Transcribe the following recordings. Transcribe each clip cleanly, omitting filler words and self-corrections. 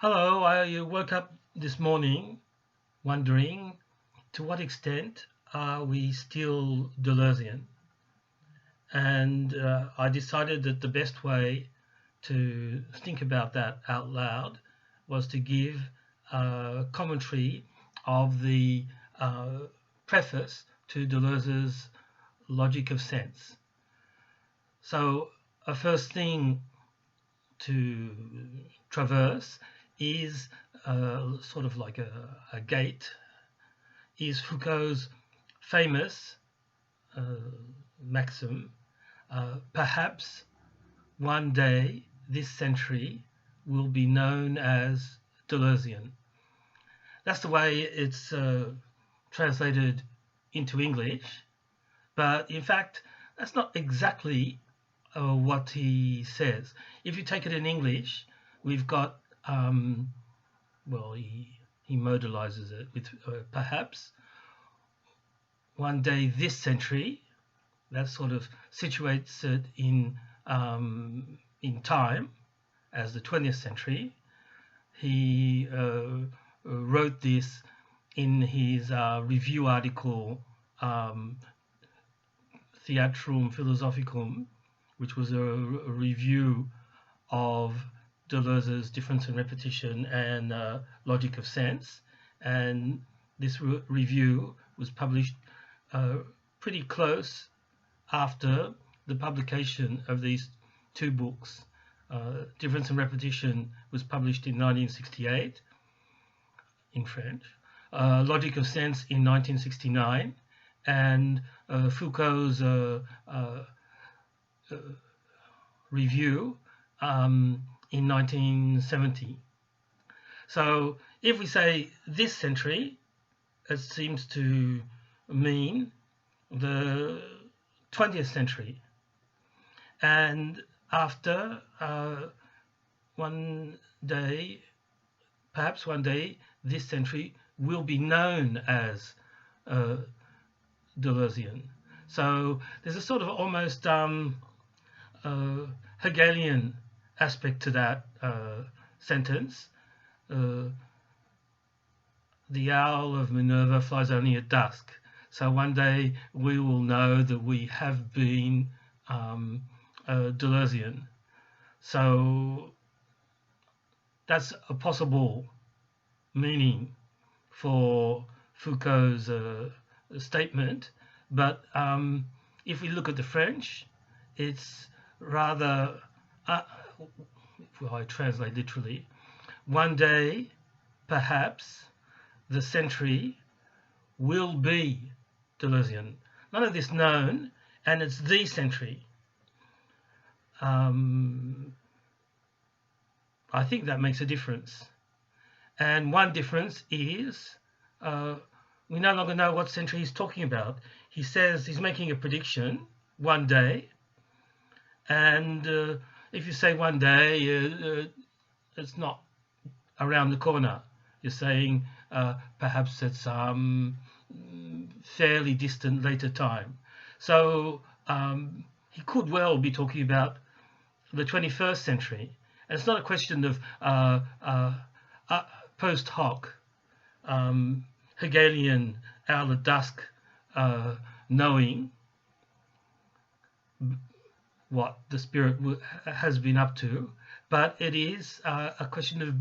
Hello, I woke up this morning wondering to what extent are we still Deleuzian? And I decided that the best way to think about that out loud was to give a commentary of the preface to Deleuze's Logic of Sense. So, a first thing to traverse is sort of like a gate, is Foucault's famous maxim, perhaps one day this century will be known as Deleuzian. That's the way it's translated into English, but in fact, that's not exactly what he says. If you take it in English, we've got he modalizes it with perhaps one day this century. That sort of situates it in time as the 20th century. He wrote this in his review article Theatrum Philosophicum, which was a review of Deleuze's Difference and Repetition and Logic of Sense. And this review was published pretty close after the publication of these two books. Difference and Repetition was published in 1968 in French, Logic of Sense in 1969, and Foucault's review in 1970. So if we say this century, it seems to mean the 20th century. And after perhaps one day, this century will be known as Deleuzian. So there's a sort of almost Hegelian aspect to that sentence. The owl of Minerva flies only at dusk. So one day we will know that we have been Deleuzian. So that's a possible meaning for Foucault's statement. But if we look at the French, it's rather, if I translate literally, one day, perhaps, the century will be Deleuzian. None of this known, and it's the century. I think that makes a difference. And one difference is we no longer know what century he's talking about. He says he's making a prediction, one day, and if you say one day, it's not around the corner. You're saying perhaps it's fairly distant later time. So he could well be talking about the 21st century. And it's not a question of post hoc, Hegelian owl at dusk knowing what the spirit has been up to, but it is a question of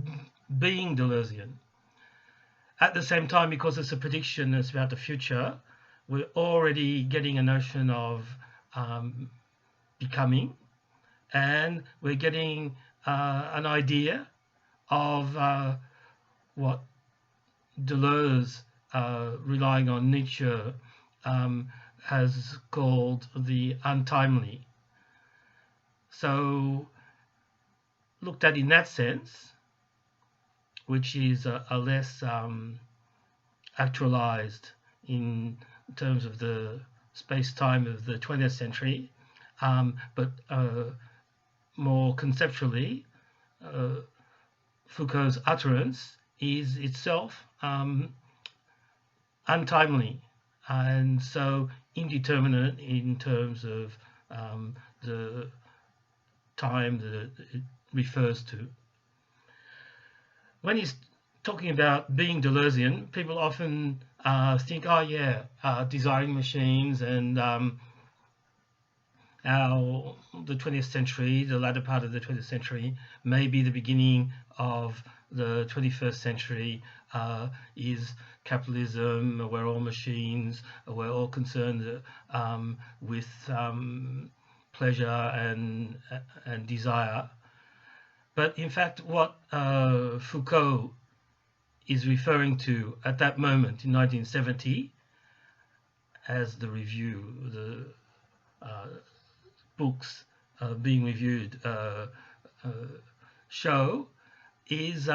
being Deleuzian. At the same time, because it's a prediction, it's about the future, we're already getting a notion of becoming, and we're getting an idea of what Deleuze, relying on Nietzsche, has called the untimely. So, looked at in that sense, which is a less actualized in terms of the space-time of the 20th century, but more conceptually, Foucault's utterance is itself untimely, and so indeterminate in terms of the time that it refers to. when he's talking about being Deleuzian, people often think, oh yeah, desiring machines and the 20th century, the latter part of the 20th century, may be the beginning of the 21st century, is capitalism, we're all machines, we're all concerned with pleasure and desire. But in fact, what Foucault is referring to at that moment in 1970, as the books being reviewed show, is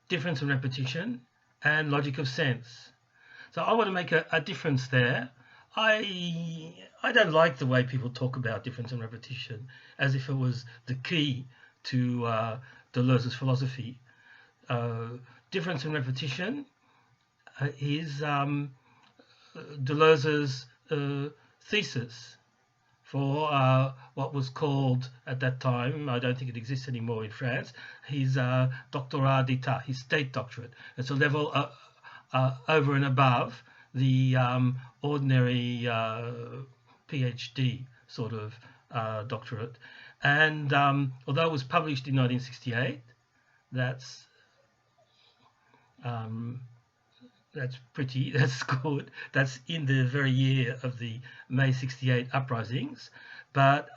difference and repetition and logic of sense. So I want to make a difference there. I don't like the way people talk about difference and repetition as if it was the key to Deleuze's philosophy. Difference and repetition is Deleuze's thesis for what was called at that time, I don't think it exists anymore in France, his doctorat d'état, his state doctorate. It's a level over and above the ordinary PhD sort of doctorate. And although it was published in 1968, that's pretty, that's good. That's in the very year of the May 68 uprisings, but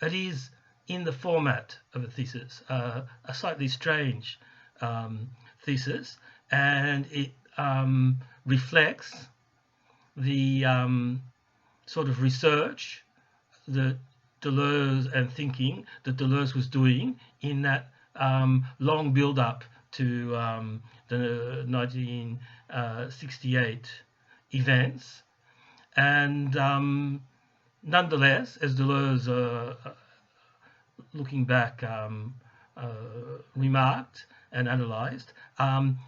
it is in the format of a thesis, a slightly strange thesis, and it reflects the sort of research that Deleuze and thinking that Deleuze was doing in that long build-up to the 1968 events. And nonetheless, as Deleuze, looking back, remarked and analysed,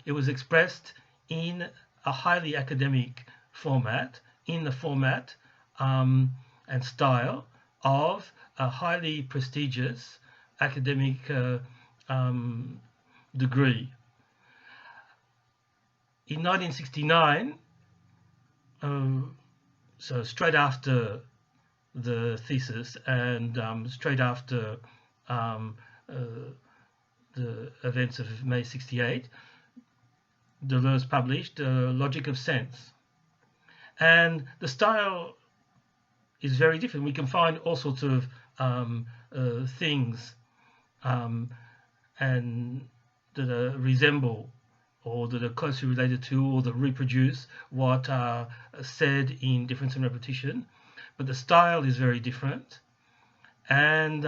it was expressed in a highly academic format, in the format and style of a highly prestigious academic degree. In 1969, so straight after the thesis and straight after the events of May 68, Deleuze published Logic of Sense. And the style is very different. We can find all sorts of things and that resemble or that are closely related to or that reproduce what are said in Difference and Repetition, but the style is very different, and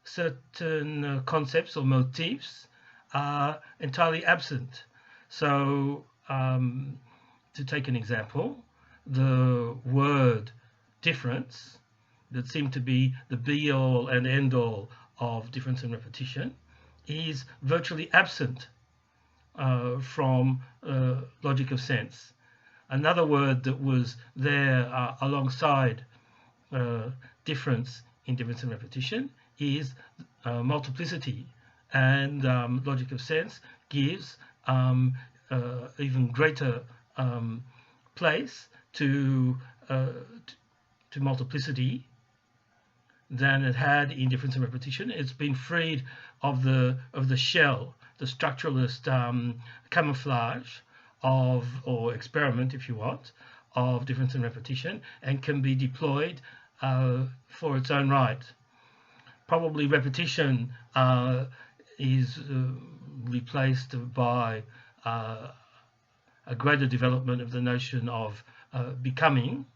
certain concepts or motifs are entirely absent. So to take an example, the word difference, that seemed to be the be-all and end-all of Difference and Repetition, is virtually absent from Logic of Sense. Another word that was there alongside difference in Difference and Repetition is multiplicity, and Logic of Sense gives even greater place to multiplicity than it had in Difference and Repetition. It's been freed of the shell, the structuralist camouflage of, or experiment if you want, of Difference and Repetition, and can be deployed for its own right. Probably repetition is replaced by a greater development of the notion of becoming,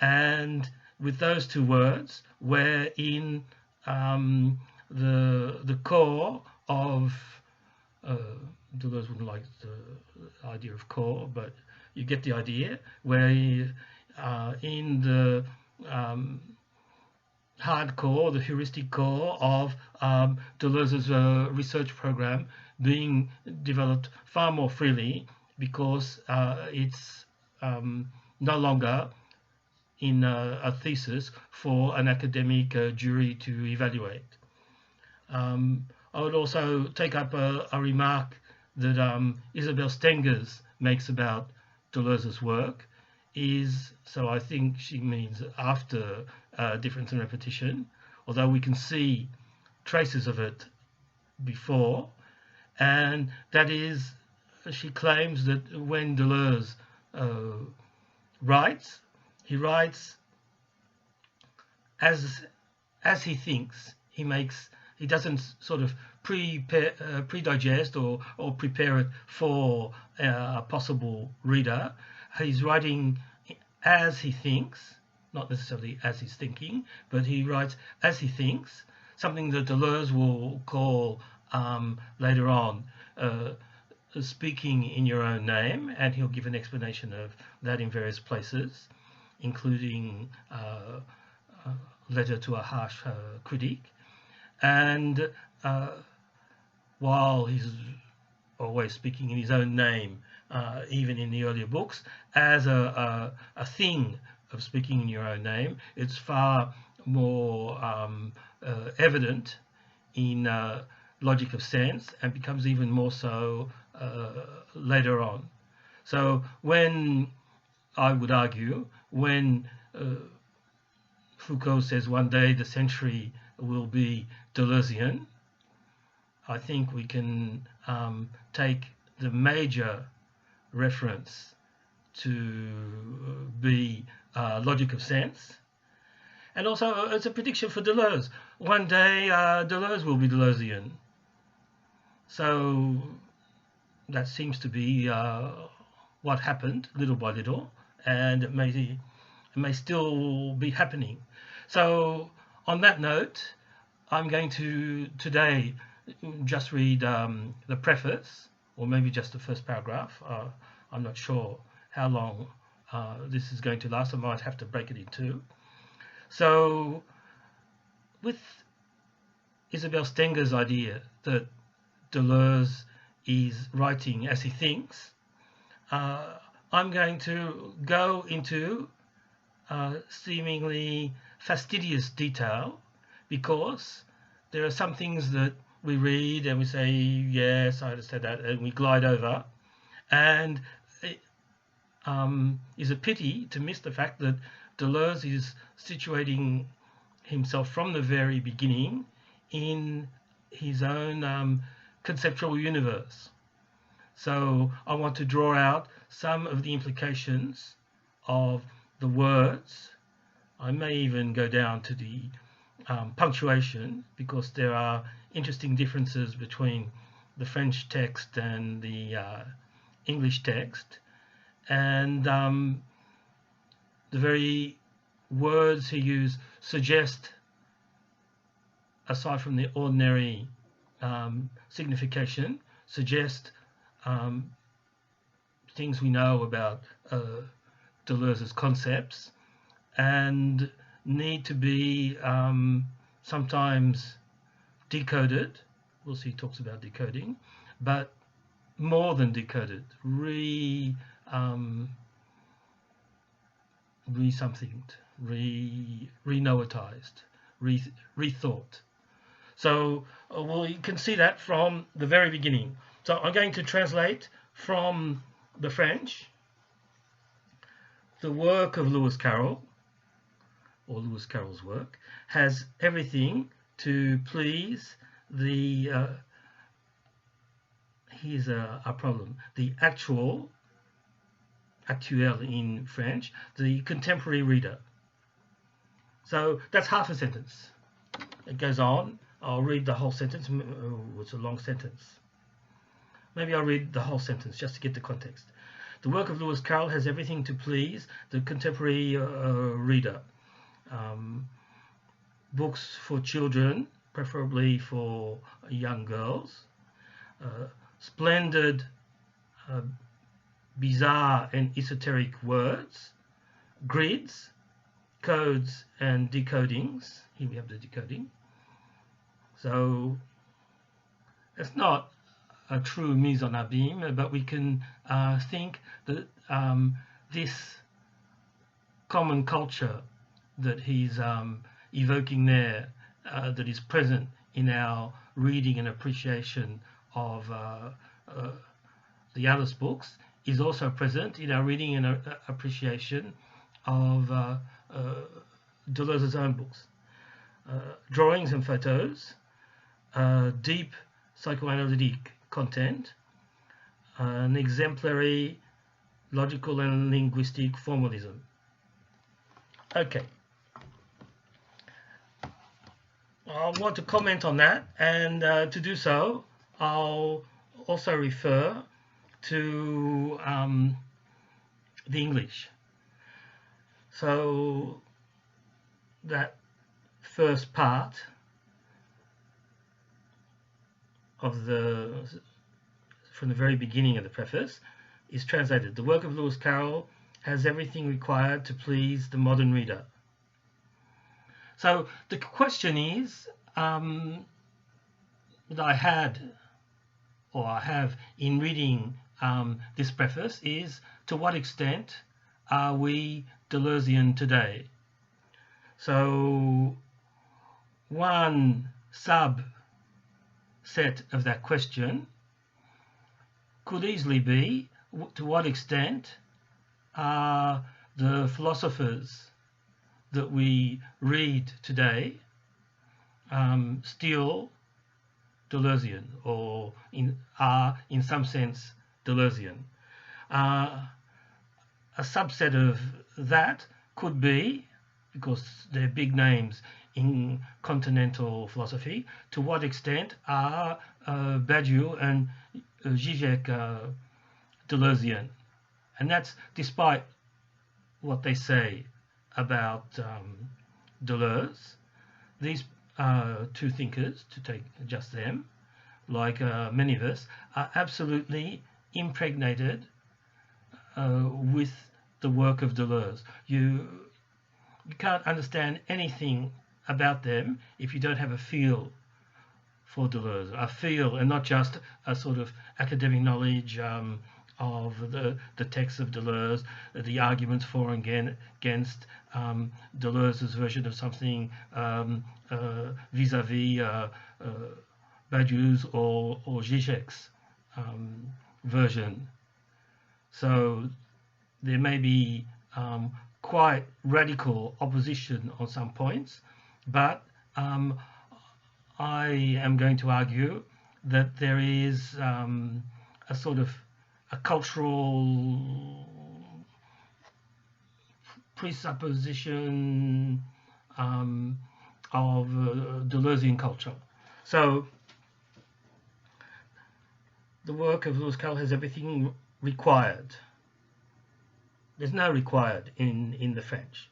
and with those two words, we're in the core of Deleuze wouldn't like the idea of core, but you get the idea. We're in the hardcore, the heuristic core of Deleuze's research program being developed far more freely because it's no longer in a thesis for an academic jury to evaluate. I would also take up a remark that Isabel Stengers makes about Deleuze's work. So I think she means after difference and repetition, although we can see traces of it before, and that is, she claims that when Deleuze writes, he writes as he thinks. He doesn't sort of pre-digest or prepare it for a possible reader. He's writing as he thinks, not necessarily as he's thinking, but he writes as he thinks, something that Deleuze will call later on speaking in your own name, and he'll give an explanation of that in various places, including Letter to a Harsh Critic. And while he's always speaking in his own name, even in the earlier books, as a thing of speaking in your own name, it's far more evident in Logic of Sense, and becomes even more so later on. So when, I would argue, when Foucault says one day the century will be Deleuzian, I think we can take the major reference to be Logic of Sense. And also it's a prediction for Deleuze. One day Deleuze will be Deleuzian. So that seems to be what happened little by little, and it may still be happening. So on that note, I'm going to today just read the preface, or maybe just the first paragraph. I'm not sure how long this is going to last. I might have to break it in two. So with Isabel Stengers' idea that Deleuze is writing as he thinks, I'm going to go into seemingly fastidious detail, because there are some things that we read and we say, yes, I understand that, and we glide over. And it is a pity to miss the fact that Deleuze is situating himself from the very beginning in his own conceptual universe. So I want to draw out some of the implications of the words. I may even go down to the punctuation, because there are interesting differences between the French text and the English text, and the very words he used suggest, aside from the ordinary signification, suggest things we know about Deleuze's concepts, and need to be sometimes decoded. We'll see, he talks about decoding, but more than decoded, re-somethinged, re-noetized, rethought. So we can see that from the very beginning. So I'm going to translate from the French the work of Lewis Carroll, or Lewis Carroll's work, has everything to please the, here's a problem, the actual in French, the contemporary reader. So that's half a sentence. It goes on. I'll read the whole sentence. It's a long sentence. Maybe I'll read the whole sentence just to get the context. The work of Lewis Carroll has everything to please the contemporary reader. Books for children, preferably for young girls. Splendid, bizarre and esoteric words, grids, codes and decodings. Here we have the decoding. So it's not a true mise en abîme, but we can think that this common culture that he's evoking there, that is present in our reading and appreciation of the others' books is also present in our reading and appreciation of Deleuze's own books. Drawings and photos, deep psychoanalytic content, an exemplary logical and linguistic formalism. Okay. I want to comment on that, and to do so, I'll also refer to the English. So that first part of from the very beginning of the preface is translated. The work of Lewis Carroll has everything required to please the modern reader. So the question is that I have in reading this preface is, to what extent are we Deleuzian today? So one subset of that question could easily be, to what extent are the philosophers that we read today still Deleuzian, or are in some sense Deleuzian? A subset of that could be, because they're big names in continental philosophy, to what extent are Badiou and Zizek Deleuzian? And that's despite what they say about Deleuze. These two thinkers, to take just them, like many of us, are absolutely impregnated with the work of Deleuze. You can't understand anything about them if you don't have a feel for Deleuze, a feel, and not just a sort of academic knowledge of the texts of Deleuze, the arguments for and against Deleuze's version of something vis-a-vis Badiou's or Zizek's version. So there may be quite radical opposition on some points, but I am going to argue that there is a sort of a cultural presupposition of Deleuzian culture. So the work of Lewis Carroll has everything required. There's no required in the French.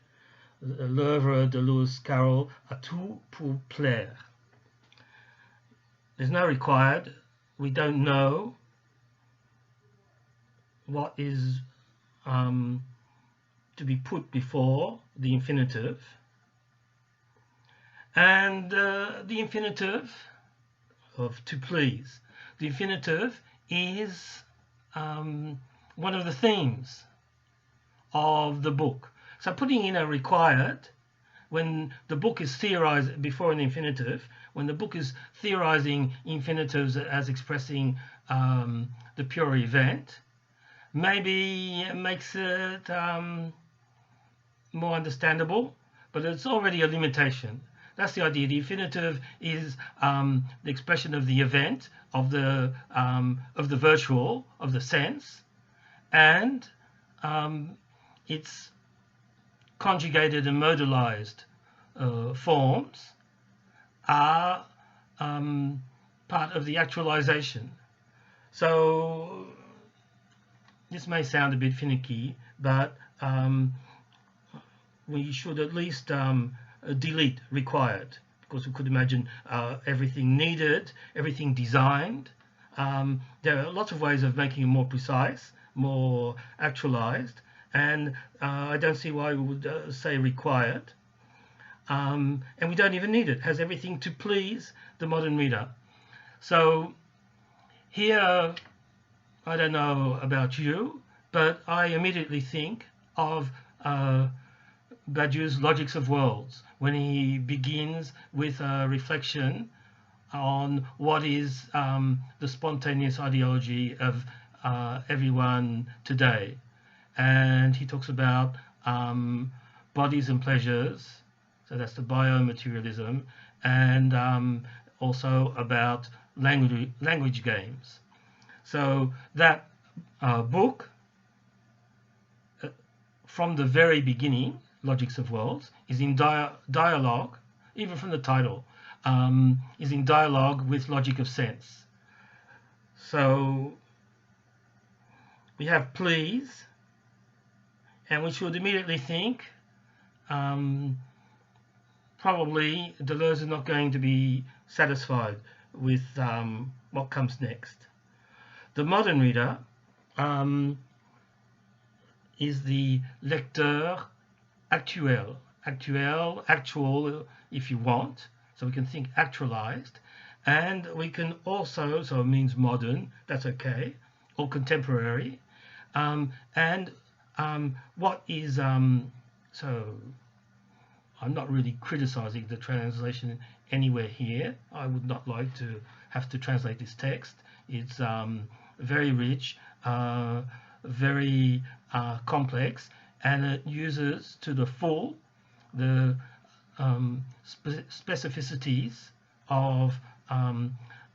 L'œuvre de Lewis Carroll a tout pour plaire. There's no required. We don't know what is to be put before the infinitive. And the infinitive of to please. The infinitive is one of the themes of the book. So putting in a required, when the book is theorized before an infinitive, when the book is theorizing infinitives as expressing the pure event, maybe it makes it more understandable, but it's already a limitation. That's the idea. The infinitive is the expression of the event, of the virtual, of the sense, and its conjugated and modalized forms are part of the actualization. So this may sound a bit finicky, but we should at least delete required, because we could imagine everything needed, everything designed. There are lots of ways of making it more precise, more actualized, and I don't see why we would say required. And we don't even need it. It has everything to please the modern reader. So here, I don't know about you, but I immediately think of Badiou's Logics of Worlds, when he begins with a reflection on what is the spontaneous ideology of everyone today. And he talks about bodies and pleasures, so that's the biomaterialism, and also about language games. So that book, from the very beginning, Logics of Worlds, is in dialogue, even from the title, is in dialogue with Logic of Sense. So we have please, and we should immediately think probably Deleuze is not going to be satisfied with what comes next. The modern reader is the lecteur actuel, actual if you want, so we can think actualized, and we can also, so it means modern, that's okay, or contemporary, and what is, so I'm not really criticizing the translation anywhere here. I would not like to have to translate this text. It's very rich, very complex, and it uses to the full the specificities of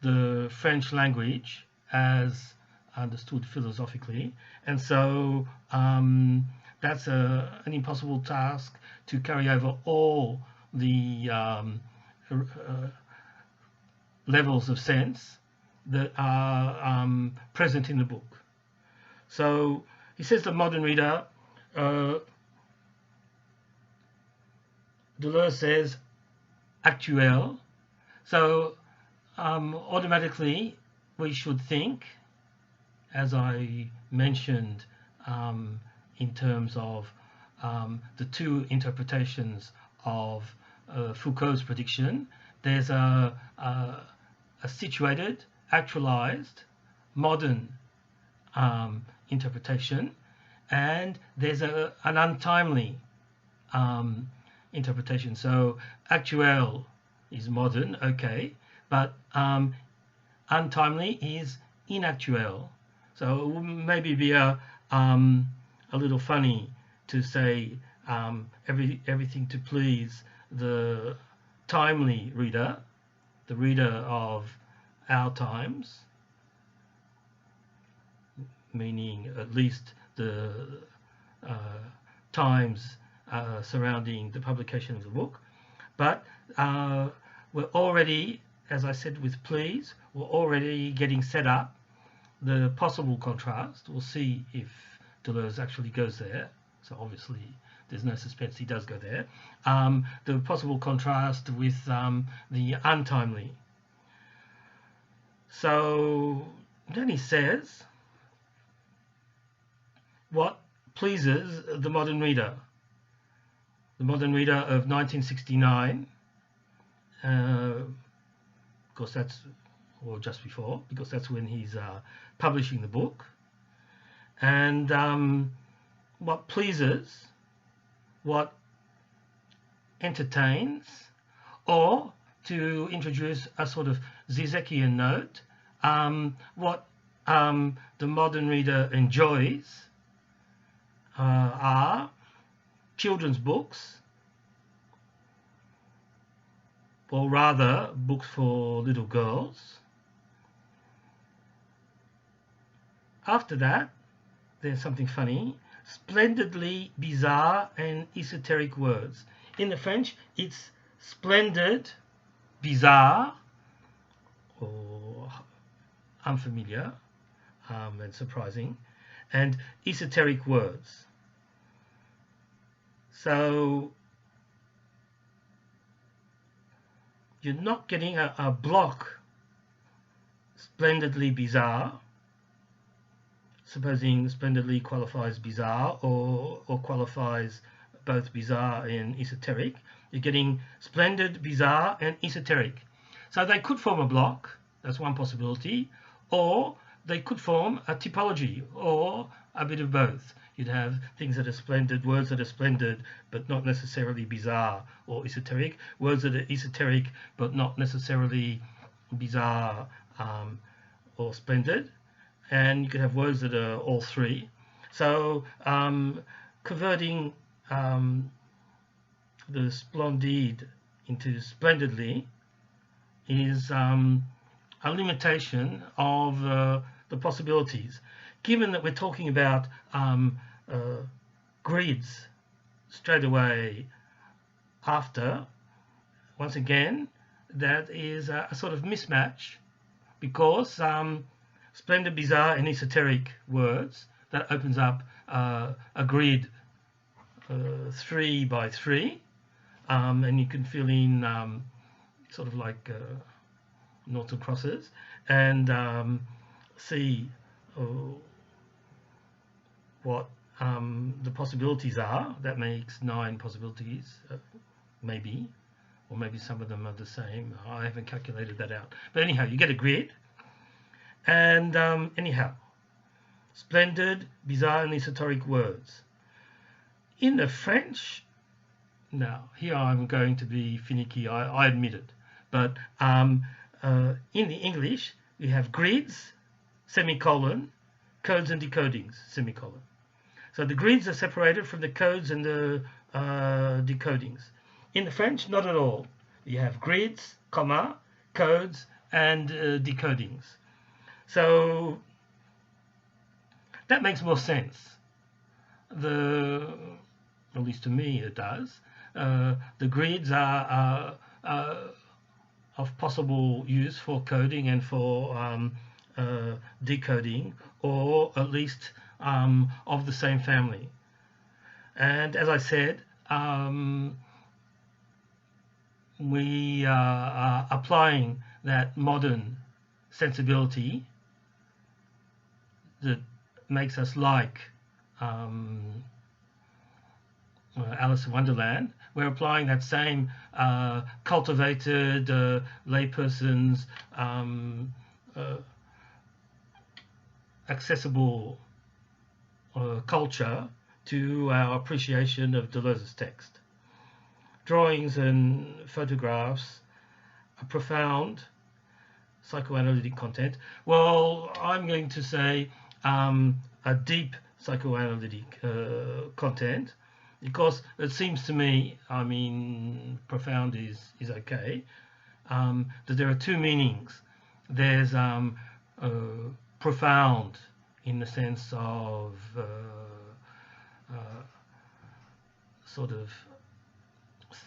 the French language as understood philosophically, and so that's an impossible task to carry over all the levels of sense that are present in the book. So he says the modern reader, Deleuze says actuel, so automatically we should think, as I mentioned, in terms of the two interpretations of Foucault's prediction. There's a situated, actualized, modern interpretation, and there's an untimely interpretation. So actuel is modern, okay, but untimely is inactuel. So it would maybe be a little funny to say everything to please the timely reader, the reader of our times, meaning at least the times surrounding the publication of the book. But we're already, as I said with please, we're already getting set up the possible contrast. We'll see if Deleuze actually goes there. So obviously there's no suspense, he does go there. The possible contrast with the untimely. So then he says what pleases the modern reader. The modern reader of 1969, because that's, or just before, because that's when he's publishing the book. And what pleases, what entertains, or to introduce a sort of Zizekian note, what the modern reader enjoys are children's books, or rather books for little girls. After that, there's something funny, splendidly bizarre and esoteric words. In the French, it's splendid, bizarre, or unfamiliar and surprising, and esoteric words. So you're not getting a block splendidly bizarre, supposing splendidly qualifies bizarre or qualifies both bizarre and esoteric. You're getting splendid, bizarre, and esoteric. So they could form a block, that's one possibility, or they could form a typology, or a bit of both. You'd have things that are splendid, words that are splendid, but not necessarily bizarre or esoteric, words that are esoteric, but not necessarily bizarre, or splendid, and you could have words that are all three. So converting the splendide into splendidly is a limitation of the possibilities. Given that we're talking about grids straight away after, once again, that is a sort of mismatch, because splendid, bizarre, and esoteric words, that opens up a grid 3 by 3, and you can fill in sort of like noughts and crosses, and see what the possibilities are. That makes 9 possibilities, maybe, or maybe some of them are the same. I haven't calculated that out. But anyhow, you get a grid, and anyhow, splendid, bizarre, and esoteric words. In the French, now here I'm going to be finicky, I admit it, but in the English, we have grids, semicolon, codes and decodings, semicolon. So the grids are separated from the codes and the decodings. In the French, not at all. You have grids, comma, codes, and decodings. So that makes more sense. At least to me it does. The grids are of possible use for coding and for decoding, or at least of the same family. And as I said, we are applying that modern sensibility that makes us like Alice in Wonderland. We're applying that same cultivated layperson's accessible culture to our appreciation of Deleuze's text. Drawings and photographs, a profound psychoanalytic content. Well, I'm going to say a deep psychoanalytic content, because it seems to me, I mean, profound is okay, that there are two meanings. There's profound in the sense of sort of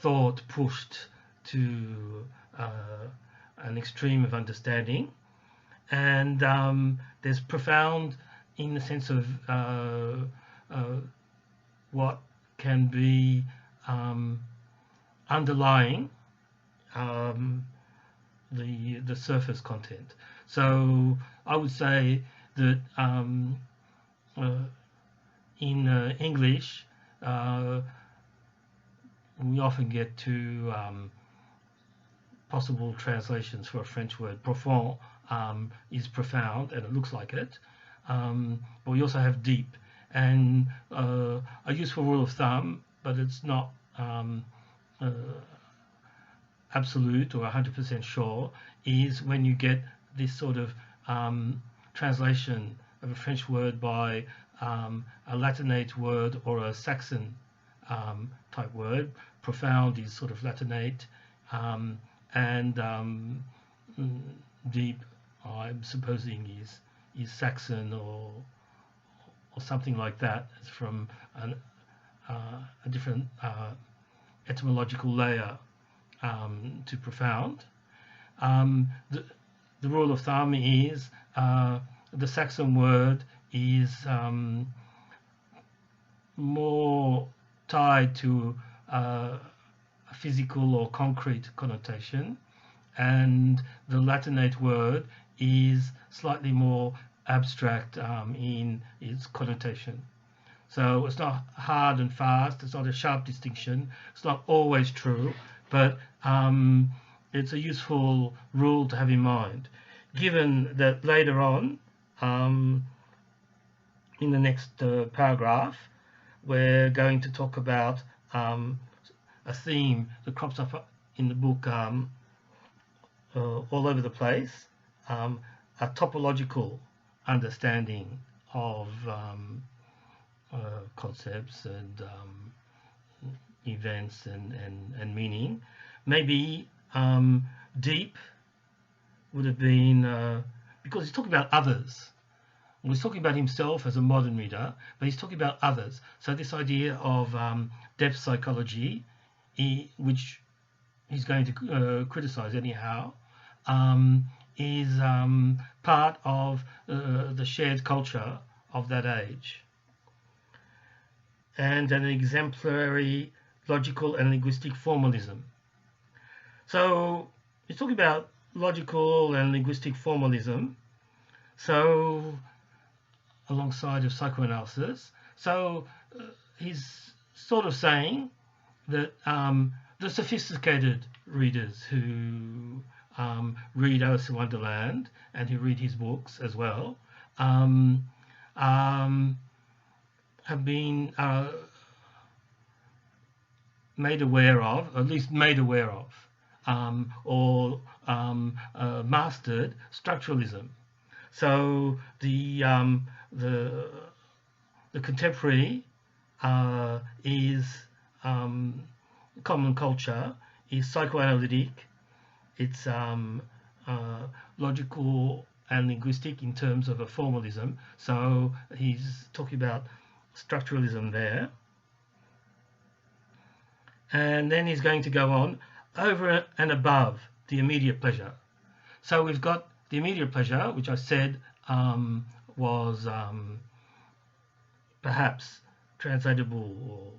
thought pushed to an extreme of understanding, and there's profound in the sense of what can be underlying the surface content. So I would say that in English we often get two possible translations for a French word. Profond is profound, and it looks like it, but we also have deep. And a useful rule of thumb, but it's not absolute or 100% sure, is when you get this sort of translation of a French word by a Latinate word or a Saxon type word. Profound is sort of Latinate, and deep, I'm supposing, is Saxon or something like that. It's from a different etymological layer to profound. The rule of thumb is the Saxon word is more tied to a physical or concrete connotation, and the Latinate word is slightly more abstract in its connotation. So it's not hard and fast, it's not a sharp distinction, it's not always true, but it's a useful rule to have in mind, given that later on in the next paragraph we're going to talk about a theme that crops up in the book all over the place, a topological understanding of concepts and events and meaning. Maybe deep would have been, because he's talking about others. He's talking about himself as a modern reader, but he's talking about others. So this idea of depth psychology, which he's going to criticize anyhow, is part of the shared culture of that age. And an exemplary logical and linguistic formalism. So he's talking about logical and linguistic formalism, so alongside of psychoanalysis. So he's sort of saying that the sophisticated readers who read Alice in Wonderland and who read his books as well have been made aware of, at least made aware of, or mastered structuralism. So the contemporary is common culture, is psychoanalytic, it's logical and linguistic in terms of a formalism. So he's talking about structuralism there. And then he's going to go on over and above the immediate pleasure. So we've got the immediate pleasure, which I said was perhaps translatable or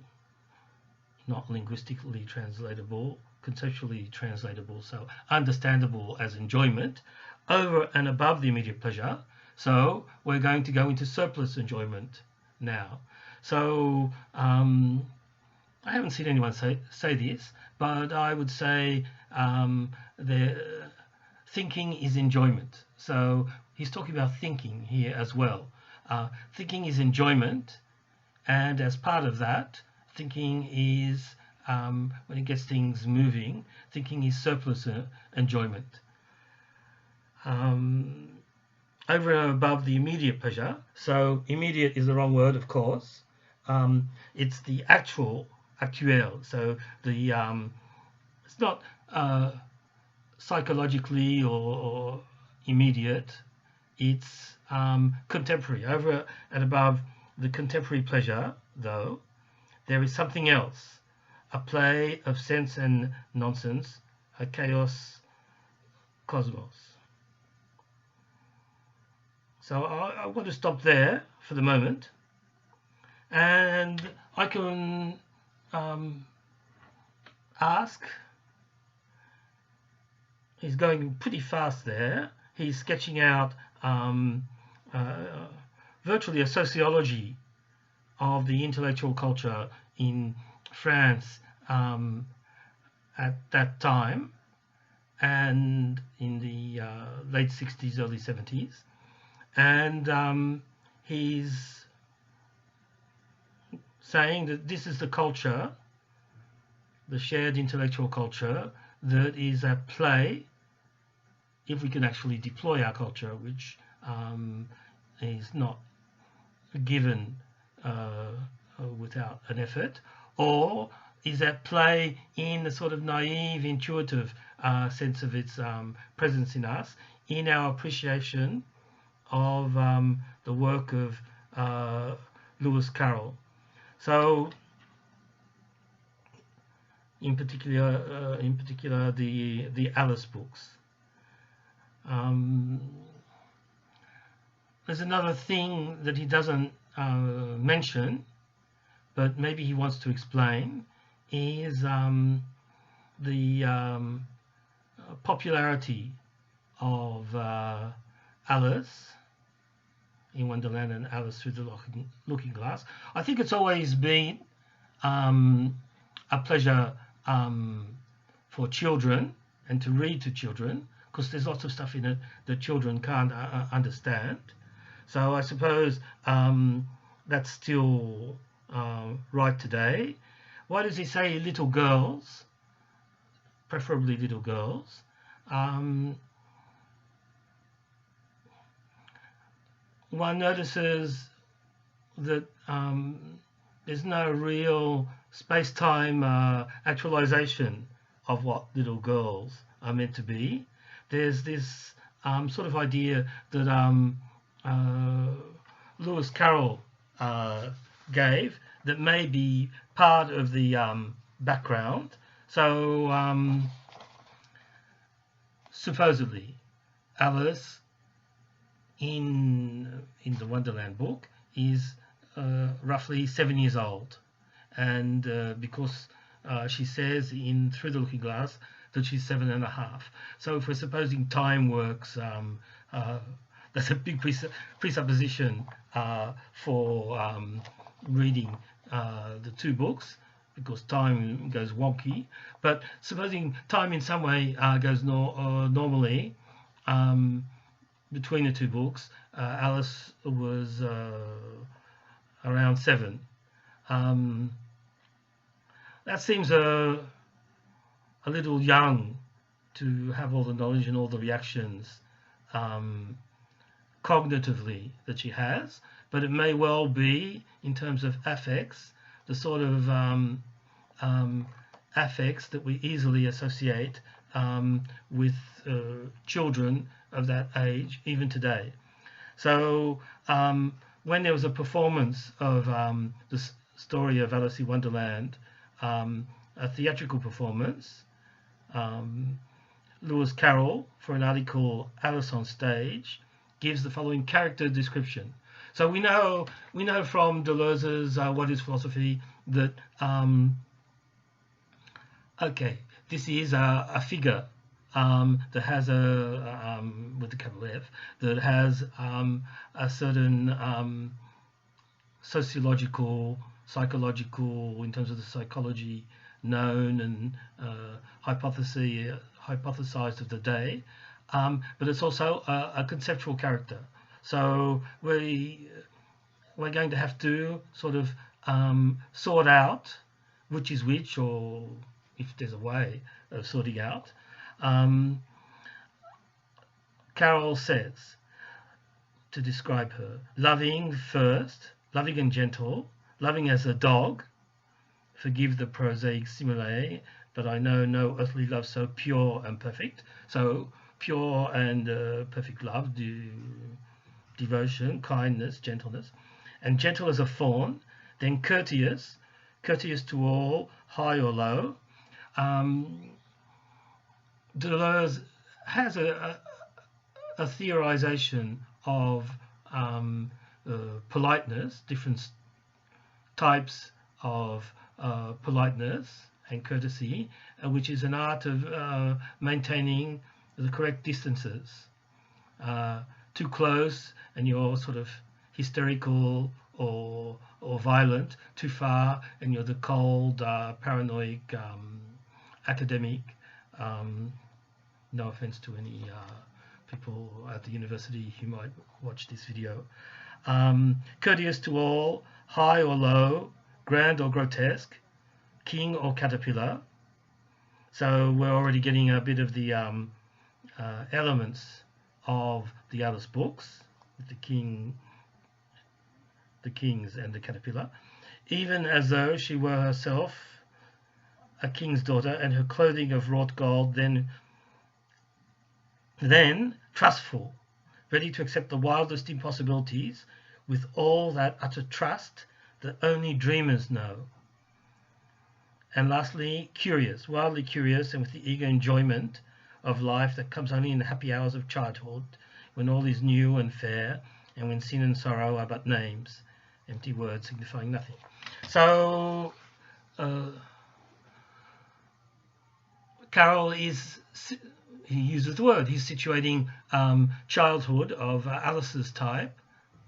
not linguistically translatable, conceptually translatable, so understandable as enjoyment, over and above the immediate pleasure. So we're going to go into surplus enjoyment now. So I haven't seen anyone say this, but I would say thinking is enjoyment. So he's talking about thinking here as well. Thinking is enjoyment, and as part of that, thinking is, when it gets things moving, thinking is surplus enjoyment. Over and above the immediate pleasure. So immediate is the wrong word, of course. It's the actual, actuel. So the it's not psychologically or immediate. It's contemporary. Over and above the contemporary pleasure, though, there is something else, a play of sense and nonsense, a chaos cosmos. So I want to stop there for the moment, and I can ask. He's going pretty fast there. He's sketching out virtually a sociology of the intellectual culture in France at that time and in the late 60s, early 70s. And he's saying that this is the culture, the shared intellectual culture, that is at play if we can actually deploy our culture, which is not given without an effort, or is at play in a sort of naive, intuitive sense of its presence in us, in our appreciation of the work of Lewis Carroll. So, in particular, the Alice books. There's another thing that he doesn't mention, but maybe he wants to explain, is the popularity of Alice in Wonderland and Alice Through the Looking Glass. I think it's always been a pleasure for children and to read to children, because there's lots of stuff in it that children can't understand. So I suppose that's still right today. Why does he say little girls, preferably little girls? one notices that there's no real space-time actualization of what little girls are meant to be. There's this sort of idea that Lewis Carroll gave that may be part of the background. So supposedly Alice in the Wonderland book is roughly 7 years old, and because she says in Through the Looking Glass that she's 7.5. So if we're supposing time works, that's a big presupposition for reading the two books, because time goes wonky. But supposing time in some way goes normally between the two books, Alice was around 7. That seems a little young to have all the knowledge and all the reactions cognitively that she has, but it may well be, in terms of affects, the sort of affects that we easily associate with children of that age, even today. So when there was a performance of the story of Alice in Wonderland, a theatrical performance, Lewis Carroll, for an article Alice on Stage, gives the following character description. So we know from Deleuze's What is Philosophy that okay, this is a figure that has a with the capital F, that has a certain sociological, psychological, in terms of the psychology known and hypothesized of the day, but it's also a conceptual character. So we're going to have to sort of sort out which is which, or if there's a way of sorting out. Carroll says, to describe her, loving first, loving and gentle, loving as a dog, forgive the prosaic simile, but I know no earthly love so pure and perfect. So pure and perfect love, devotion, kindness, gentleness, and gentle as a fawn. Then courteous, courteous to all, high or low. Deleuze has a theorization of politeness, different types of politeness and courtesy, which is an art of maintaining the correct distances. Too close and you're sort of hysterical or violent. Too far and you're the cold, paranoid academic. No offense to any people at the university who might watch this video. Courteous to all, high or low, grand or grotesque, king or caterpillar. So we're already getting a bit of the elements of the Alice books, with the kings and the caterpillar, even as though she were herself a king's daughter, and her clothing of wrought gold, then trustful, ready to accept the wildest impossibilities with all that utter trust that only dreamers know. And lastly, curious, wildly curious, and with the eager enjoyment of life that comes only in the happy hours of childhood, when all is new and fair, and when sin and sorrow are but names, empty words signifying nothing. So Carroll he uses the word, he's situating childhood of Alice's type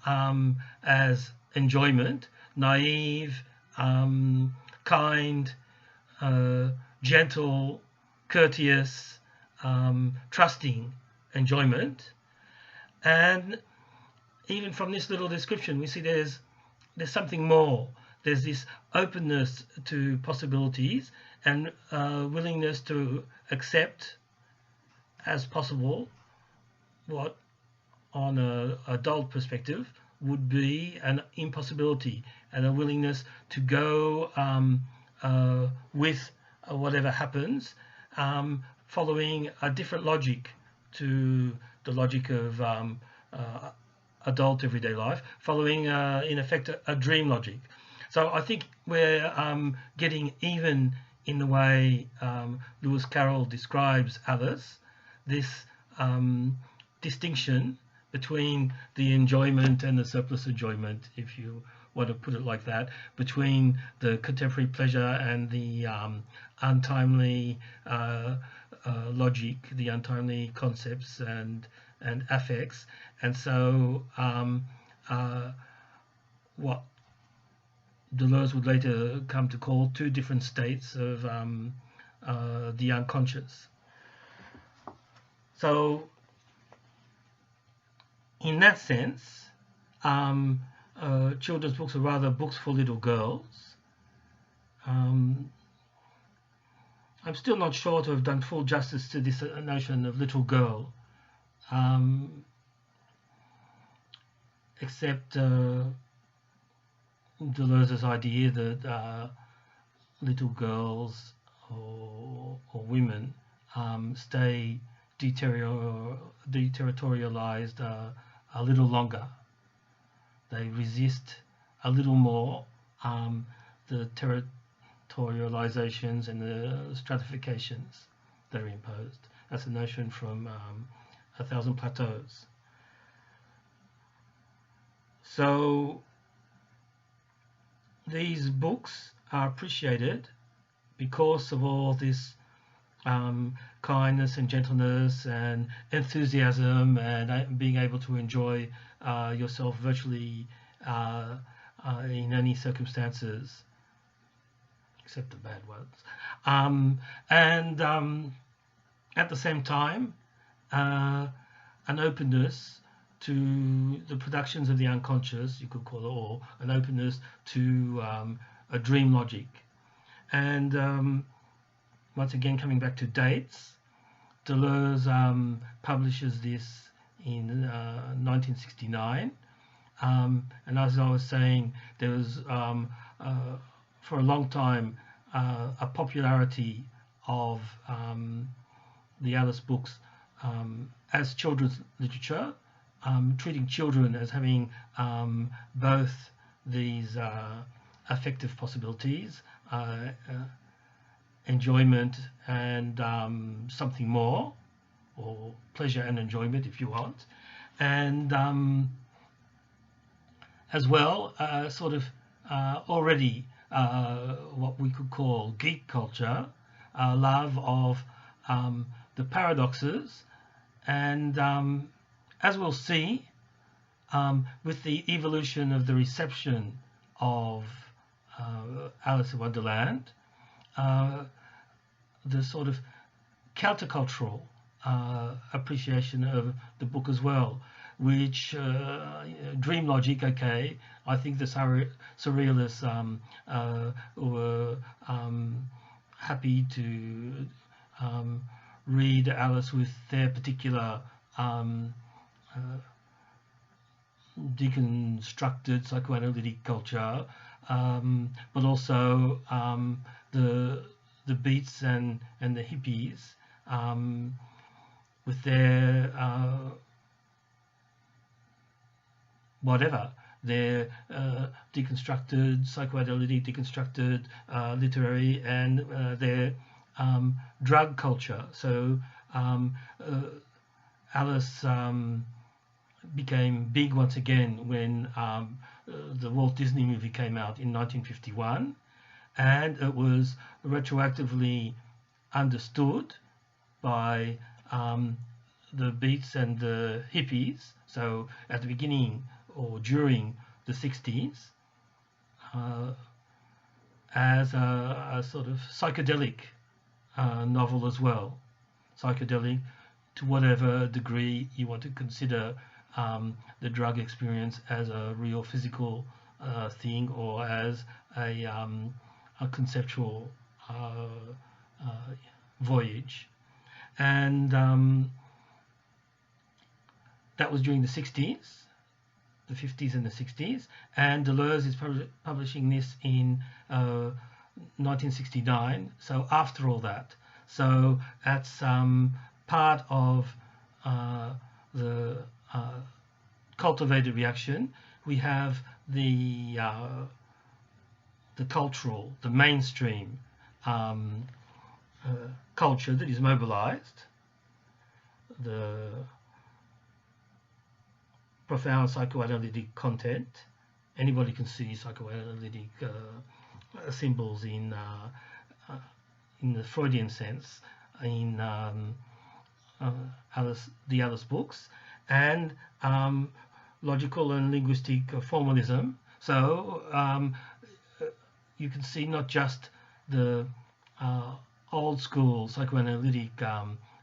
as enjoyment, naive, kind, gentle, courteous, trusting enjoyment. And even from this little description, we see there's something more. There's this openness to possibilities and willingness to accept as possible what on an adult perspective would be an impossibility and a willingness to go with whatever happens, following a different logic to the logic of uh, adult everyday life, following in effect a dream logic. So I think we're getting even in the way Lewis Carroll describes Alice, this distinction between the enjoyment and the surplus enjoyment, if you want to put it like that, between the contemporary pleasure and the untimely logic, the untimely concepts and affects. And so what Deleuze would later come to call two different states of the unconscious. So in that sense, children's books are rather books for little girls. I'm still not sure to have done full justice to this notion of little girl, except Deleuze's idea that little girls or women stay deterritorialized a little longer. They resist a little more the territorializations and the stratifications that are imposed. That's a notion from A Thousand Plateaus. So these books are appreciated because of all this kindness and gentleness and enthusiasm and being able to enjoy yourself virtually in any circumstances, except the bad ones. And at the same time, an openness to the productions of the unconscious, you could call it, or an openness to a dream logic. And once again, coming back to dates, Deleuze publishes this in 1969. And as I was saying, there was, for a long time, a popularity of the Alice books as children's literature, treating children as having both these affective possibilities, enjoyment and something more, or pleasure and enjoyment if you want, and as well sort of already what we could call geek culture, love of the paradoxes, and as we'll see with the evolution of the reception of Alice in Wonderland, the sort of countercultural appreciation of the book as well, which dream logic, okay, I think the surrealists were happy to read Alice with their particular deconstructed psychoanalytic culture, but also the Beats and the hippies with their whatever, their deconstructed psychoanalytic, deconstructed literary, and their drug culture. So Alice became big once again when the Walt Disney movie came out in 1951, and it was retroactively understood by the Beats and the hippies. So at the beginning or during the 60s, as a sort of psychedelic novel as well. Psychedelic to whatever degree you want to consider the drug experience as a real physical thing, or as a conceptual voyage. and that was during the 60s, the 50s and the 60s, and Deleuze is publishing this in 1969, so after all that. So that's part of the cultivated reaction. We have the cultural, the mainstream culture that is mobilized, the profound psychoanalytic content. Anybody can see psychoanalytic symbols in the Freudian sense in the Alice books, and logical and linguistic formalism. So you can see not just the old school psychoanalytic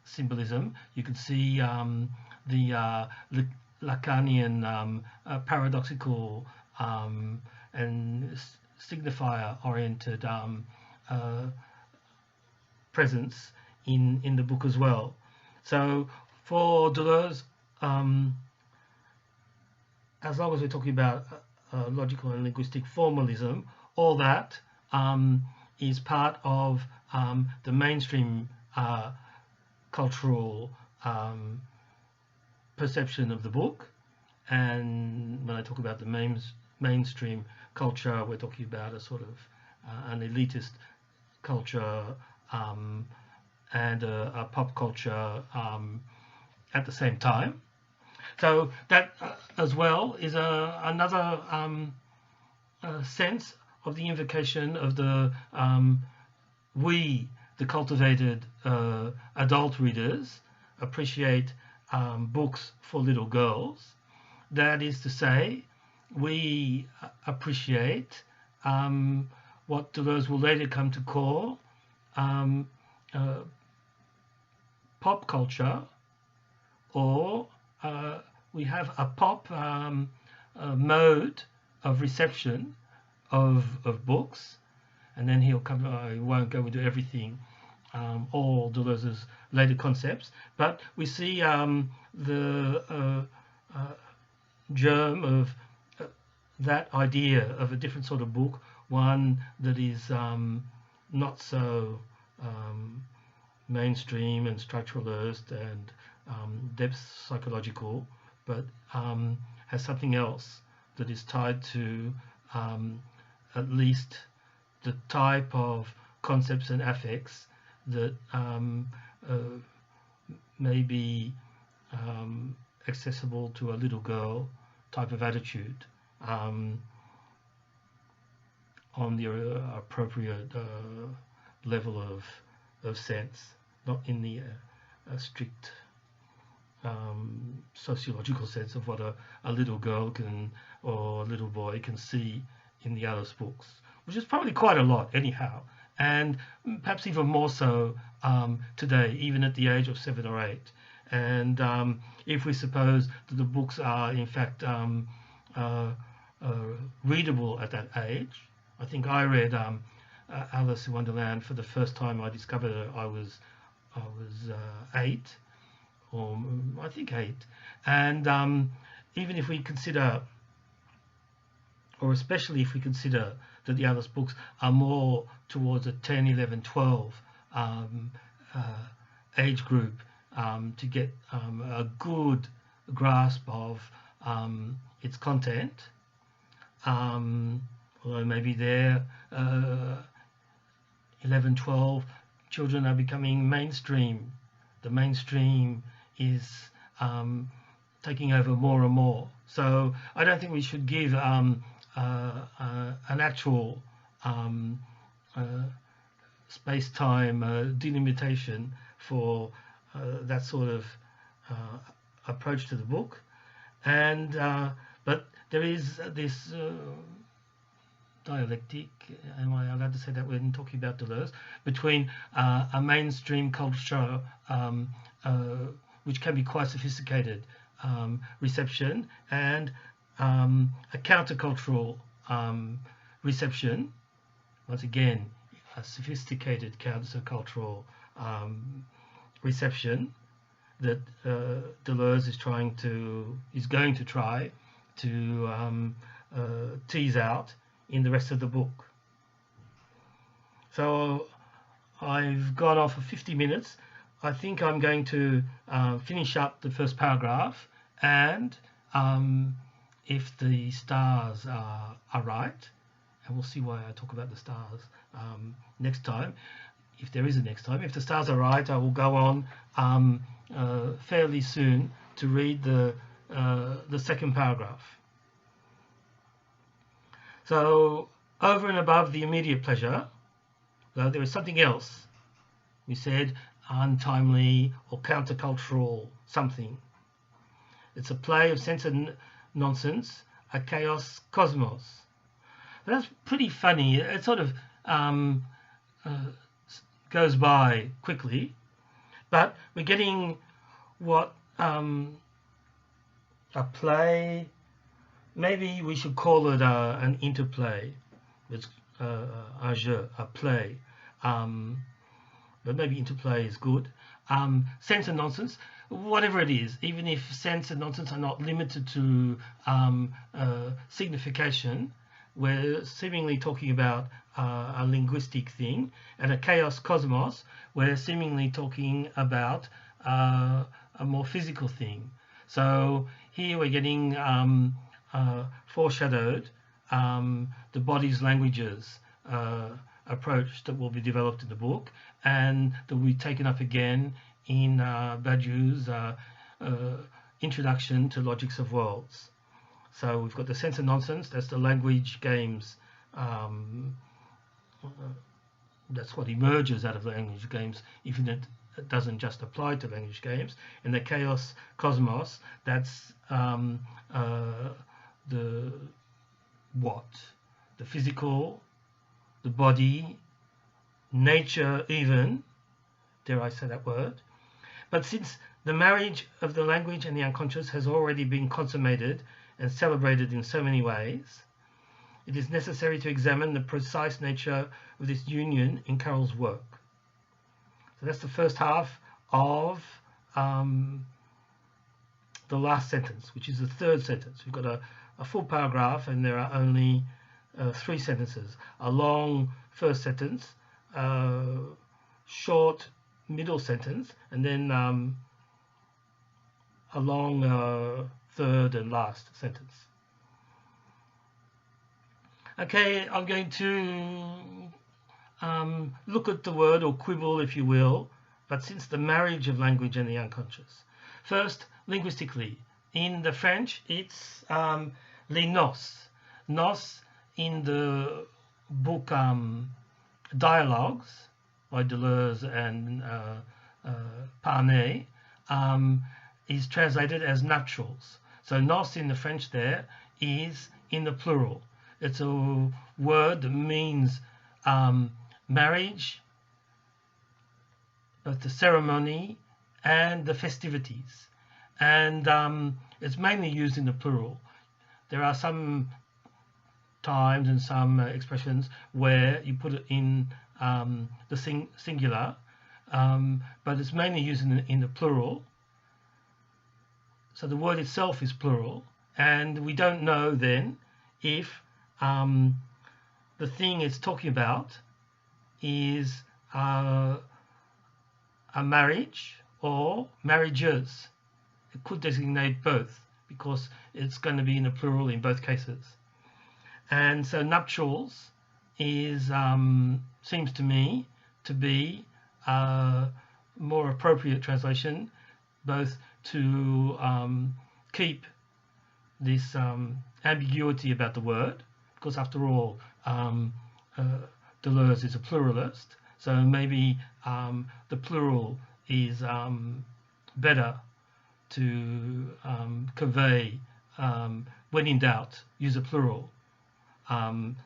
symbolism, you can see the Lacanian paradoxical and signifier-oriented presence in the book as well. So for Deleuze, as long as we're talking about logical and linguistic formalism, all that is part of the mainstream cultural perception of the book. And when I talk about the mainstream culture, we're talking about a sort of an elitist culture and a pop culture at the same time. So that as well is another sense of the invocation of the the cultivated adult readers, appreciate books for little girls. That is to say, we appreciate what Deleuze will later come to call pop culture, or we have a pop mode of reception of books, and then he'll come. He won't go into everything, all Deleuze's later concepts, but we see the germ of that idea of a different sort of book, one that is not so mainstream and structuralist and depth psychological, but has something else that is tied to at least the type of concepts and affects that may be accessible to a little girl type of attitude on the appropriate level of sense, not in the strict sociological sense of what a little girl can or a little boy can see in the Alice books, which is probably quite a lot anyhow, and perhaps even more so today, even at the age of 7 or 8. And if we suppose that the books are in fact readable at that age, I think I read Alice in Wonderland for the first time. I discovered it. I was 8, or I think 8, and even if we consider, or especially if we consider that the Alice books are more towards a 10, 11, 12 age group, to get a good grasp of its content, although maybe there 11, 12 children are becoming mainstream. The mainstream is taking over more and more. So I don't think we should give an actual space-time delimitation for that sort of approach to the book. And but there is this dialectic, am I allowed to say that when talking about Deleuze, between a mainstream culture which can be quite sophisticated reception, and a countercultural reception, once again a sophisticated countercultural reception that Deleuze is going to try to tease out in the rest of the book. So I've gone off for 50 minutes. I think I'm going to finish up the first paragraph, and if the stars are right, and we'll see why I talk about the stars next time, if there is a next time. If the stars are right, I will go on fairly soon to read the second paragraph. So, over and above the immediate pleasure, though there is something else. We said untimely or countercultural something. It's a play of sense and nonsense, a chaos cosmos. That's pretty funny. It sort of goes by quickly, but we're getting what a play, maybe we should call it an interplay. It's un jeu, a play, but maybe interplay is good. Sense and nonsense, whatever it is, even if sense and nonsense are not limited to signification, we're seemingly talking about a linguistic thing, and a chaos cosmos, we're seemingly talking about a more physical thing. So here we're getting foreshadowed the body's languages approach that will be developed in the book, and that will be taken up again in Badiou's introduction to logics of worlds. So we've got the sense and nonsense, that's the language games, that's what emerges out of language games, even if it doesn't just apply to language games. And the chaos cosmos, that's the physical, the body, nature even, dare I say that word. But since the marriage of the language and the unconscious has already been consummated and celebrated in so many ways, it is necessary to examine the precise nature of this union in Carroll's work. So that's the first half of the last sentence, which is the third sentence. We've got a full paragraph and there are only 3 sentences. A long first sentence, short middle sentence, and then a long third and last sentence. Okay, I'm going to look at the word, or quibble if you will, but since the marriage of language and the unconscious. First, linguistically, in the French it's les noces. Nos in the book Dialogues by Deleuze and Parnay is translated as naturals. So nos in the French there is in the plural. It's a word that means marriage, both the ceremony and the festivities, and it's mainly used in the plural. There are some times and some expressions where you put it in the singular, but it's mainly used in the plural. So the word itself is plural, and we don't know then if the thing it's talking about is a marriage or marriages. It could designate both because it's going to be in the plural in both cases. And so nuptials is seems to me to be a more appropriate translation, both to keep this ambiguity about the word, because after all Deleuze is a pluralist, so maybe the plural is better to convey, when in doubt use a plural.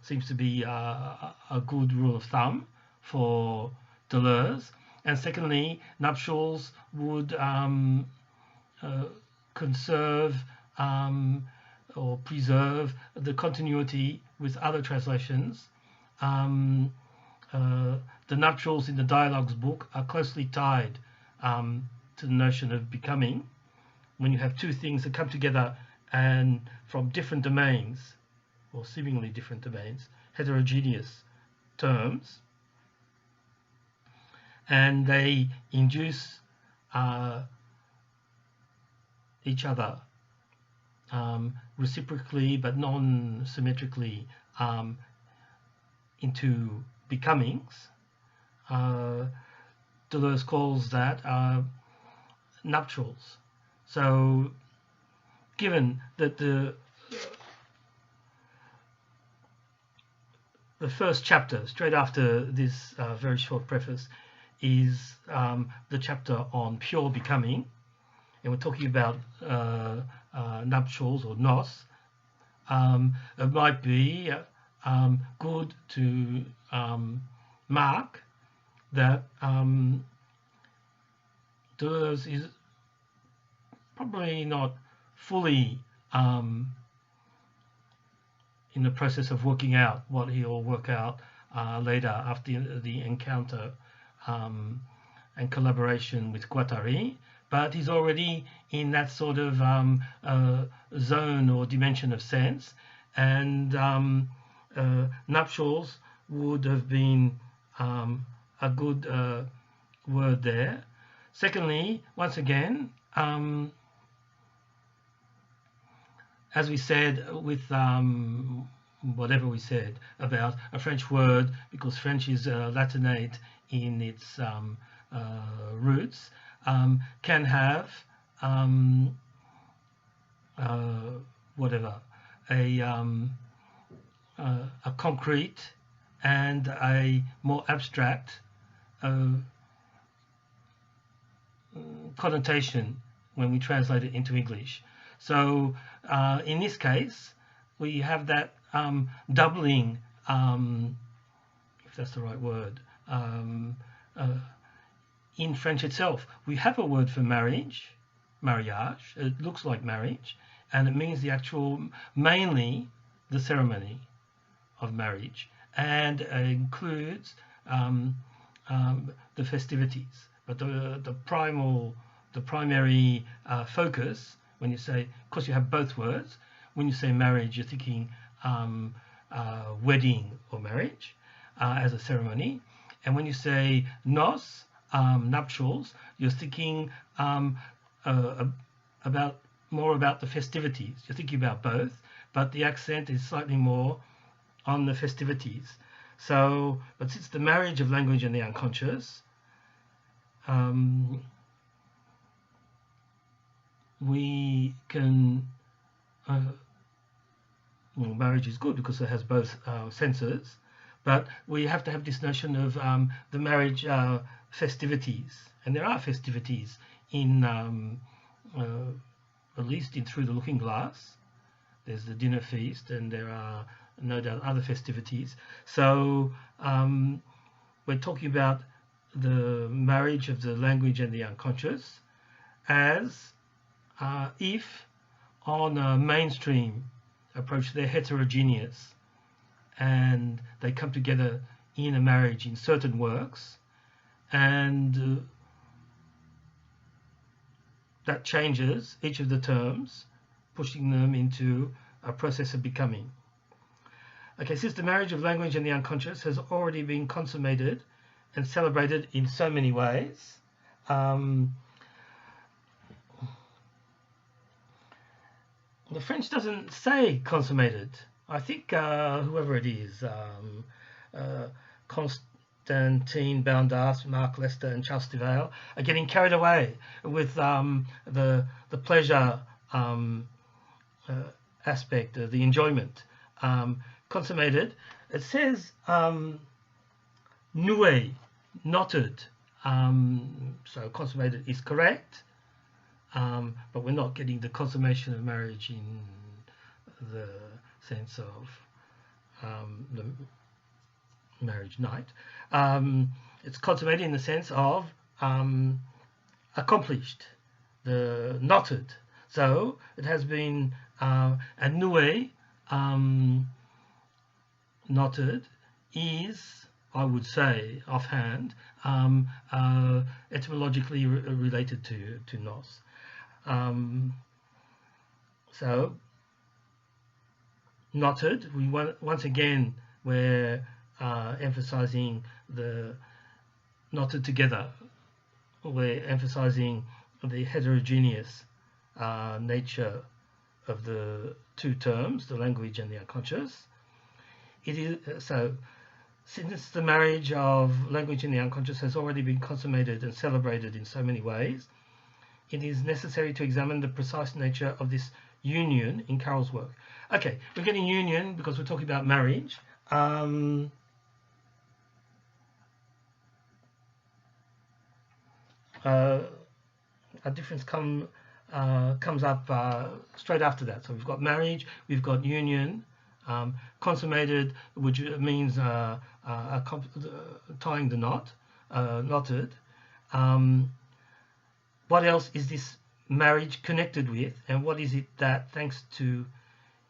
Seems to be a good rule of thumb for Deleuze. And secondly, nuptials would conserve or preserve the continuity with other translations. The nuptials in the Dialogues book are closely tied to the notion of becoming, when you have two things that come together and from different domains, or seemingly different domains, heterogeneous terms, and they induce each other reciprocally but non-symmetrically into becomings. Deleuze calls that nuptials. So given that the first chapter, straight after this very short preface, is the chapter on pure becoming, and we're talking about nuptials or nos, it might be good to mark that Deleuze is probably not fully in the process of working out what he'll work out later after the encounter and collaboration with Guattari, but he's already in that sort of zone or dimension of sense, and nuptials would have been a good word there. Secondly, once again, as we said with whatever we said about a French word, because French is Latinate in its roots, can have whatever, a concrete and a more abstract connotation when we translate it into English. So in this case, we have that doubling, if that's the right word, in French itself. We have a word for marriage, mariage. It looks like marriage, and it means the actual, mainly the ceremony of marriage, and includes the festivities. But the primary focus, when you say, of course you have both words. When you say marriage, you're thinking wedding or marriage as a ceremony. And when you say nos, nuptials, you're thinking more about the festivities. You're thinking about both, but the accent is slightly more on the festivities. So, but since the marriage of language and the unconscious, we can, well, marriage is good because it has both senses, but we have to have this notion of the marriage festivities, and there are festivities in, at least in Through the Looking Glass. There's the dinner feast, and there are no doubt other festivities. So we're talking about the marriage of the language and the unconscious as if on a mainstream approach they're heterogeneous and they come together in a marriage in certain works, and that changes each of the terms, pushing them into a process of becoming. Okay, since the marriage of language and the unconscious has already been consummated and celebrated in so many ways, the French doesn't say consummated. I think whoever it is, Constantine Boundas, Mark Lester, and Charles Stivale are getting carried away with the pleasure aspect, the enjoyment. Consummated, it says noué, knotted. So consummated is correct, but we're not getting the consummation of marriage in the sense of the marriage night. It's consummated in the sense of accomplished, the knotted. So it has been noué, knotted, is I would say offhand, etymologically related to nos. So knotted, once again we're emphasizing the knotted together. We're emphasizing the heterogeneous nature of the two terms, the language and the unconscious. It is so. Since the marriage of language and the unconscious has already been consummated and celebrated in so many ways, it is necessary to examine the precise nature of this union in Carroll's work. Okay, we're getting union because we're talking about marriage. A difference comes up straight after that. So we've got marriage, we've got union, consummated, which means tying the knot, knotted. What else is this marriage connected with, and what is it that, thanks to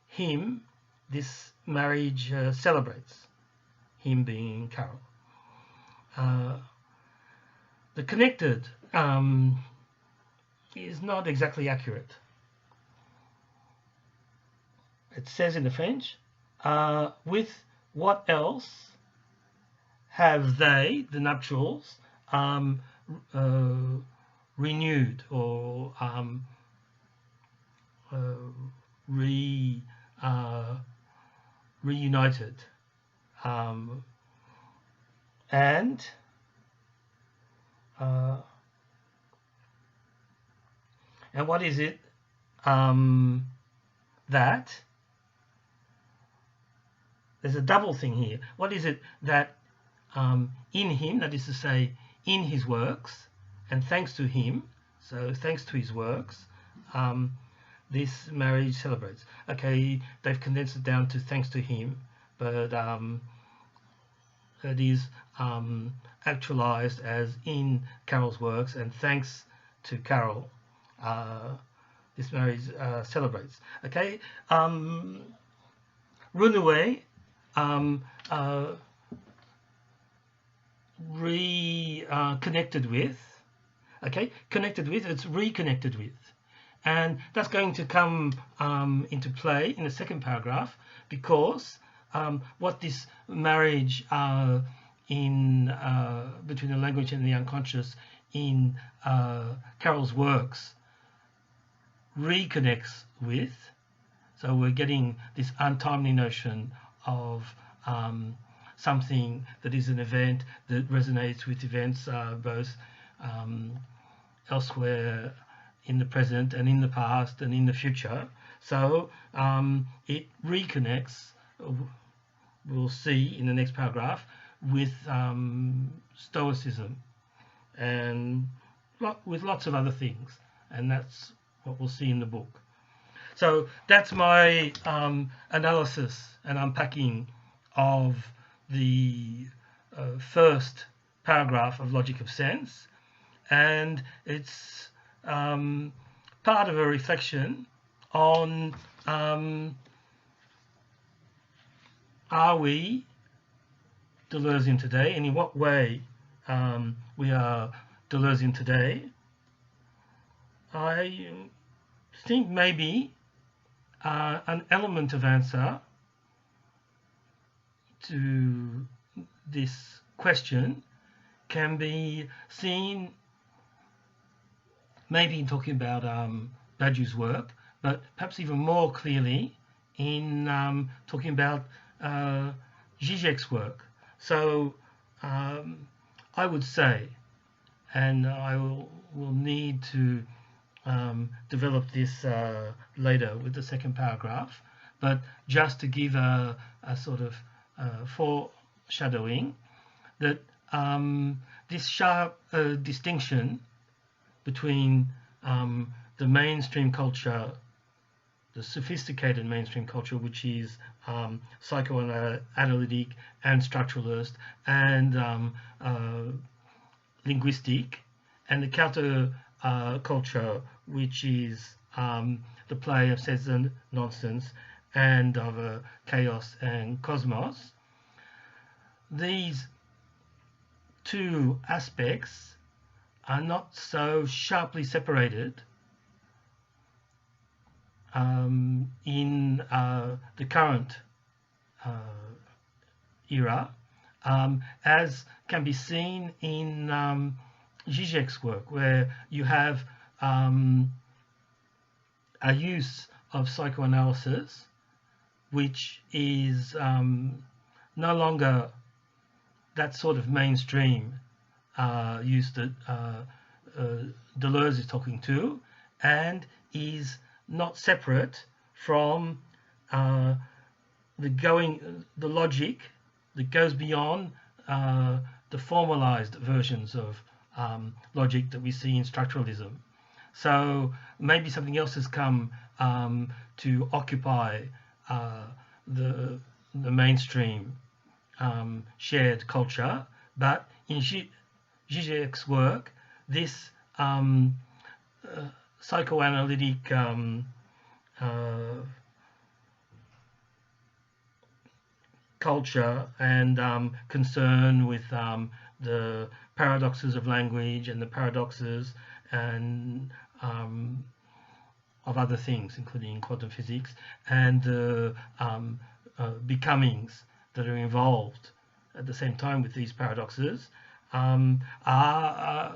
him, this marriage celebrates? Him being Carroll. The connected is not exactly accurate. It says in the French, with what else have they, the nuptials, renewed or reunited? And what is it that there's a double thing here? What is it that in him, that is to say, in his works, and thanks to him, so thanks to his works, this marriage celebrates? Okay, they've condensed it down to thanks to him, but it is actualized as in Carroll's works, and thanks to Carroll, this marriage celebrates. Okay, Renoué, reconnected with. Okay, connected with, it's reconnected with, and that's going to come into play in the second paragraph, because what this marriage in between the language and the unconscious in Carroll's works reconnects with. So we're getting this untimely notion of something that is an event that resonates with events both elsewhere in the present and in the past and in the future. So it reconnects, we'll see in the next paragraph, with Stoicism and with lots of other things, and that's what we'll see in the book. So that's my analysis and unpacking of the first paragraph of Logic of Sense, and it's part of a reflection on are we Deleuzian today, and in what way we are Deleuzian today. I think maybe an element of answer to this question can be seen maybe in talking about Badiou's work, but perhaps even more clearly in talking about Zizek's work. So I would say, and I will need to develop this later with the second paragraph, but just to give a sort of foreshadowing, that this sharp distinction between the mainstream culture, the sophisticated mainstream culture, which is psychoanalytic and structuralist and linguistic, and the counter culture, which is the play of sense and nonsense and of chaos and cosmos. These two aspects are not so sharply separated in the current era, as can be seen in Zizek's work, where you have a use of psychoanalysis which is no longer that sort of mainstream use that Deleuze is talking to, and is not separate from the logic that goes beyond the formalized versions of logic that we see in structuralism. So maybe something else has come to occupy the mainstream shared culture, but in Zizek's work, this psychoanalytic culture and concern with the paradoxes of language and the paradoxes and of other things, including quantum physics, and the becomings that are involved at the same time with these paradoxes, are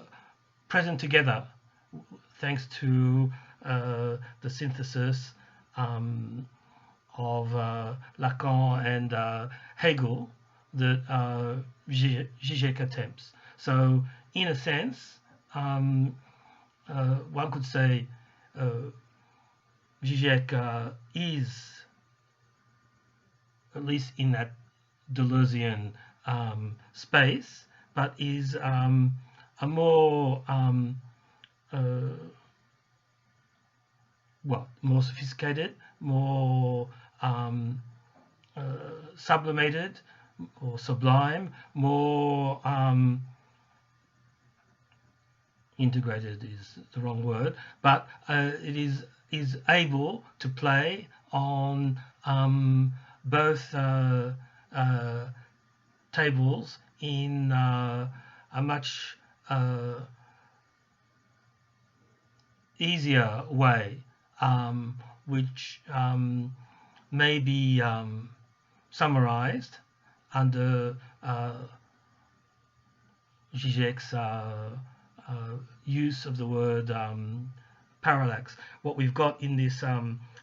present together thanks to the synthesis of Lacan and Hegel that Zizek attempts. So, in a sense, one could say Zizek is, at least in that Deleuzian space, but is a more more sophisticated, more sublimated or sublime, more integrated is the wrong word, but it is able to play on both tables in a much easier way, which may be summarized under Zizek's use of the word parallax. What we've got in this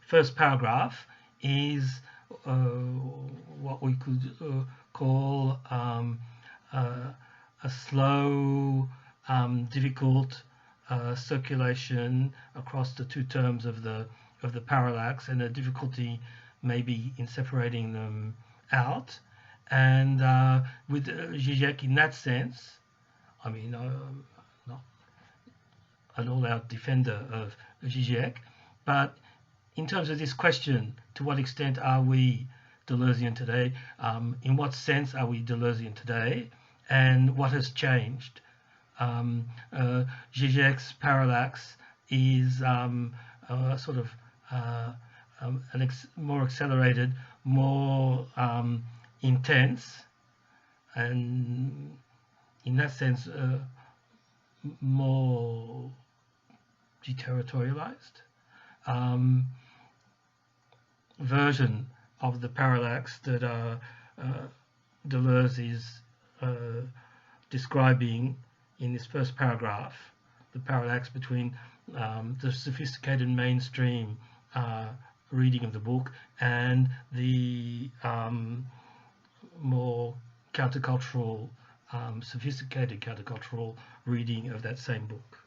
first paragraph is what we could call a slow, difficult circulation across the two terms of the parallax, and a difficulty maybe in separating them out. And with Zizek, in that sense, I mean, I'm not an all-out defender of Zizek, but in terms of this question, to what extent are we Deleuzian today? In what sense are we Deleuzian today? And what has changed? Zizek's parallax is sort of more accelerated, more intense, and in that sense more deterritorialized version of the parallax that Deleuze is describing in this first paragraph, the parallax between the sophisticated mainstream reading of the book and the more countercultural, sophisticated countercultural reading of that same book.